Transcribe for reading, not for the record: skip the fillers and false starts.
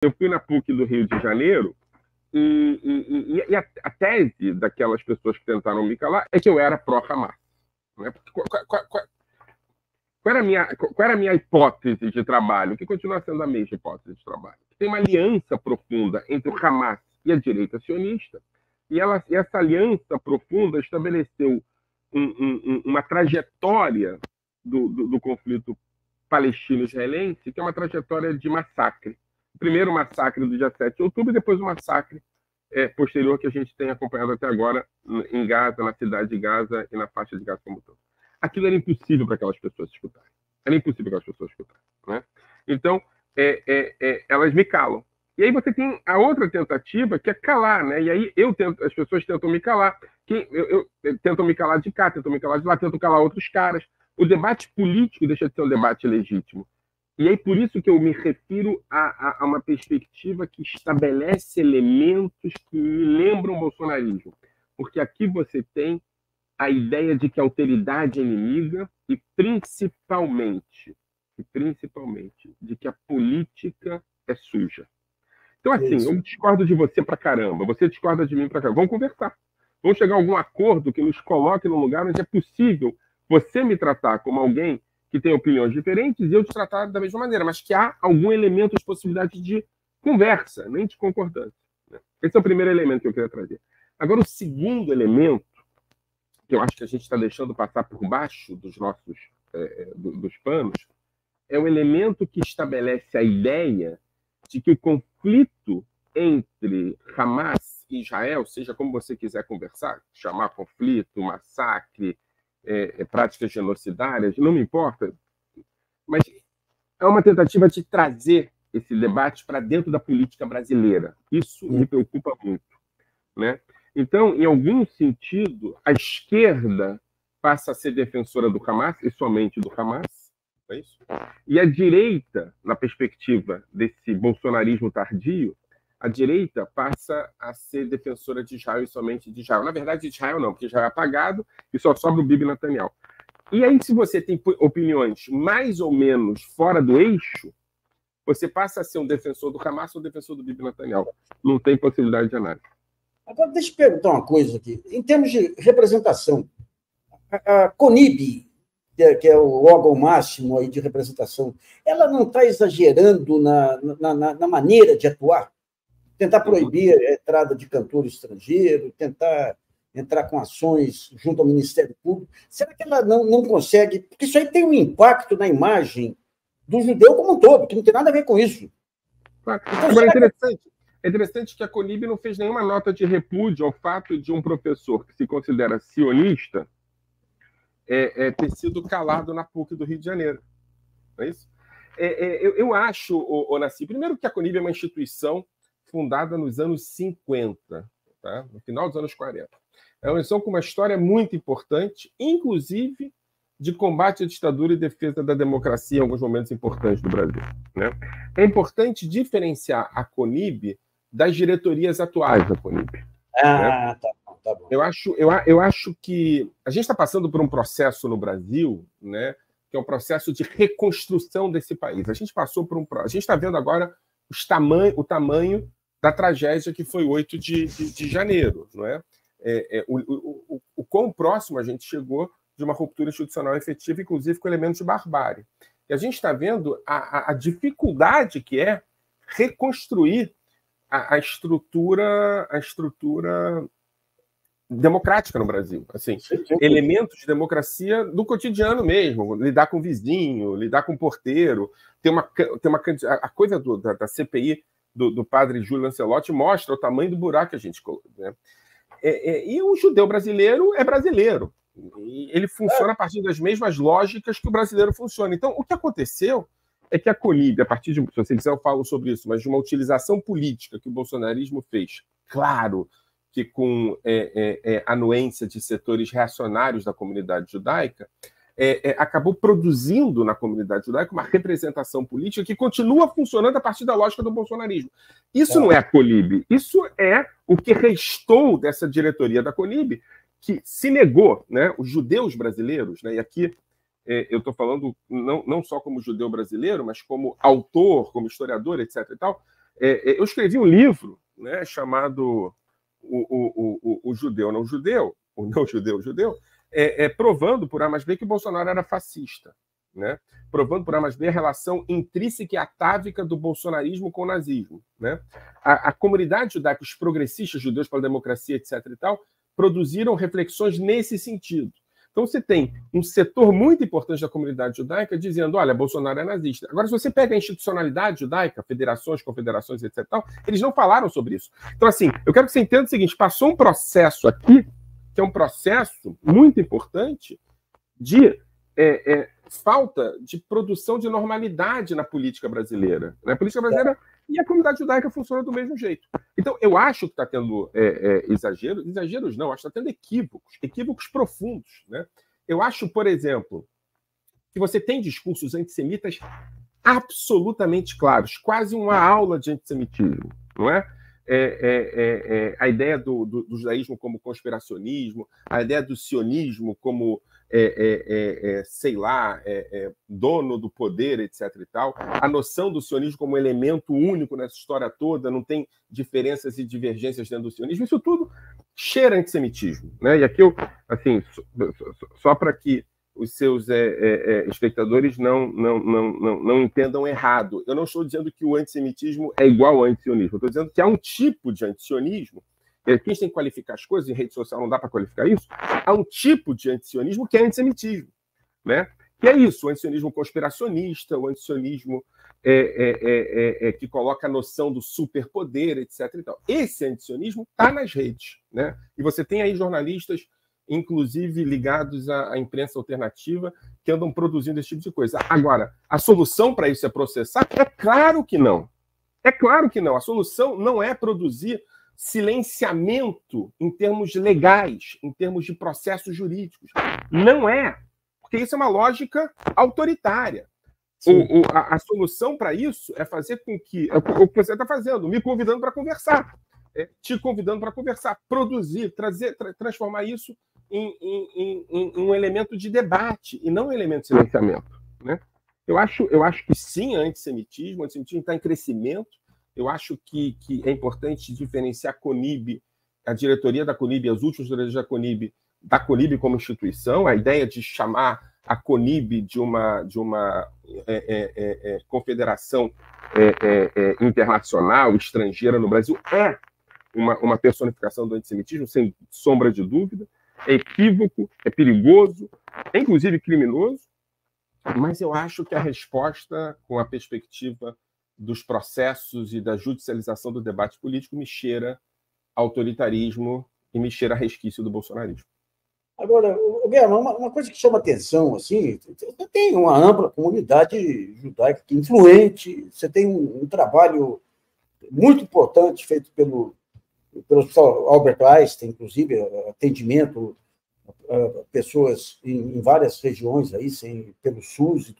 eu fui na PUC do Rio de Janeiro e a tese daquelas pessoas que tentaram me calar é que eu era pró-Hamas. Né? Qual era a minha hipótese de trabalho? Que continua sendo a mesma hipótese de trabalho. Tem uma aliança profunda entre o Hamas e a direita sionista, e essa aliança profunda estabeleceu uma trajetória do conflito palestino-israelense, que é uma trajetória de massacre. O primeiro massacre do dia 7 de outubro, e depois o massacre posterior que a gente tem acompanhado até agora em Gaza, na cidade de Gaza e na faixa de Gaza como um todo. Aquilo era impossível para aquelas pessoas escutarem. Era impossível para aquelas pessoas escutarem. Né? Então, elas me calam. E aí você tem a outra tentativa, que é calar. Né? E aí as pessoas tentam me calar. Tentam me calar de cá, tentam me calar de lá, tentam calar outros caras. O debate político deixa de ser um debate legítimo. E aí por isso que eu me refiro a uma perspectiva que estabelece elementos que me lembram o bolsonarismo. Porque aqui você tem a ideia de que a alteridade é inimiga e principalmente de que a política é suja. Então, assim, eu discordo de você pra caramba, você discorda de mim pra caramba. Vamos conversar. Vamos chegar a algum acordo que nos coloque num lugar onde é possível você me tratar como alguém que tem opiniões diferentes e eu te tratar da mesma maneira, mas que há algum elemento de possibilidade de conversa, nem de concordância. Né? Esse é o primeiro elemento que eu queria trazer. Agora, o segundo elemento, que eu acho que a gente está deixando passar por baixo dos nossos dos panos, é o elemento que estabelece a ideia de que o conflito entre Hamas e Israel, seja como você quiser conversar, chamar conflito, massacre, práticas genocidárias, não me importa, mas é uma tentativa de trazer esse debate para dentro da política brasileira. Isso me preocupa muito. Né? Então, em algum sentido, a esquerda passa a ser defensora do Hamas, e somente do Hamas, é isso? E a direita, na perspectiva desse bolsonarismo tardio, a direita passa a ser defensora de Israel e somente de Israel. Na verdade, de Israel não, porque Israel é apagado e só sobra o Bibi Netanyahu. E aí, se você tem opiniões mais ou menos fora do eixo, você passa a ser um defensor do Hamas ou um defensor do Bibi Netanyahu. Não tem possibilidade de análise. Agora, deixa eu perguntar uma coisa aqui. Em termos de representação, a CONIB, que é o órgão máximo aí de representação, ela não está exagerando na maneira de atuar? Tentar proibir a entrada de cantor estrangeiro, tentar entrar com ações junto ao Ministério Público. Será que ela não consegue? Porque isso aí tem um impacto na imagem do judeu como um todo, que não tem nada a ver com isso. Claro. Então, é interessante que a CONIB não fez nenhuma nota de repúdio ao fato de um professor que se considera sionista ter sido calado na PUC do Rio de Janeiro. Não é isso? Eu acho, Nassi, primeiro que a CONIB é uma instituição fundada nos anos 50, tá? No final dos anos 40. É uma instituição com uma história muito importante, inclusive de combate à ditadura e defesa da democracia em alguns momentos importantes do Brasil. Né? É importante diferenciar a CONIB das diretorias atuais da CONIB. Né? Tá bom. Eu acho que a gente está passando por um processo no Brasil, né, que é um processo de reconstrução desse país. A gente passou por a gente está vendo agora o tamanho da tragédia que foi 8 de janeiro. Não é? O quão próximo a gente chegou de uma ruptura institucional efetiva, inclusive com elementos de barbárie. E a gente está vendo a dificuldade que é reconstruir a estrutura democrática no Brasil. Assim, elementos de democracia do cotidiano mesmo, lidar com o vizinho, lidar com o porteiro. A coisa da CPI do padre Júlio Lancelotti mostra o tamanho do buraco que a gente colocou. Né? E o judeu brasileiro é brasileiro. E ele funciona a partir das mesmas lógicas que o brasileiro funciona. Então, o que aconteceu é que a CONIB, a partir de, se você quiser eu falo sobre isso, mas de uma utilização política que o bolsonarismo fez, claro que com anuência de setores reacionários da comunidade judaica, acabou produzindo na comunidade judaica uma representação política que continua funcionando a partir da lógica do bolsonarismo. Isso não é a CONIB, isso é o que restou dessa diretoria da CONIB, que se negou, né, os judeus brasileiros, né, e aqui eu estou falando não só como judeu brasileiro, mas como autor, como historiador, etc. e tal, Eu escrevi um livro, né, chamado O Judeu Não Judeu, o Não Judeu Judeu, provando por A mais B que o Bolsonaro era fascista, né? Provando por A mais B a relação intrínseca e atávica do bolsonarismo com o nazismo, né? A comunidade judaica, os progressistas judeus pela democracia, etc. e tal, produziram reflexões nesse sentido. Então você tem um setor muito importante da comunidade judaica dizendo, olha, Bolsonaro é nazista. Agora, se você pega a institucionalidade judaica, federações, confederações, etc., tal, eles não falaram sobre isso. Então, assim, eu quero que você entenda o seguinte, passou um processo aqui, que é um processo muito importante de falta de produção de normalidade na política brasileira. Na política brasileira, e a comunidade judaica funciona do mesmo jeito. Então, eu acho que está tendo exageros não, acho que está tendo equívocos profundos. Né? Eu acho, por exemplo, que você tem discursos antissemitas absolutamente claros, quase uma aula de antissemitismo, não é? A ideia do judaísmo como conspiracionismo, a ideia do sionismo como, sei lá, dono do poder, etc. e tal, a noção do sionismo como elemento único nessa história toda, não tem diferenças e divergências dentro do sionismo, isso tudo cheira antissemitismo. Né? E aqui, assim, só para que os seus espectadores não entendam errado. Eu não estou dizendo que o antissemitismo é igual ao antisionismo. Eu estou dizendo que há um tipo de antisionismo, que a gente tem que qualificar as coisas, em rede social não dá para qualificar isso, há um tipo de antisionismo que é antissemitismo. Né? Que é isso, o antisionismo conspiracionista, o antisionismo que coloca a noção do superpoder, etc. E tal. Esse antisionismo está nas redes. Né? E você tem aí jornalistas inclusive ligados à imprensa alternativa, que andam produzindo esse tipo de coisa. Agora, a solução para isso é processar? É claro que não. É claro que não. A solução não é produzir silenciamento em termos legais, em termos de processos jurídicos. Não é. Porque isso é uma lógica autoritária. A solução para isso é fazer com que... É o que você está fazendo, me convidando para conversar. Te convidando para conversar, produzir, transformar isso em um elemento de debate e não um elemento de silenciamento. Né? Eu acho que sim, o antissemitismo está em crescimento. Eu acho que é importante diferenciar a CONIB, a diretoria da CONIB, as últimas diretorias da CONIB como instituição, a ideia de chamar a CONIB de uma confederação internacional, estrangeira no Brasil, é uma personificação do antissemitismo, sem sombra de dúvida, é equívoco, é perigoso, é inclusive criminoso, mas eu acho que a resposta, com a perspectiva dos processos e da judicialização do debate político, me cheira autoritarismo e me cheira resquício do bolsonarismo. Agora, Guilherme, uma coisa que chama atenção, assim, você tem uma ampla comunidade judaica influente, você tem um trabalho muito importante feito pelo Hospital Albert Einstein, inclusive, atendimento a pessoas em várias regiões, aí, pelo SUS e tudo.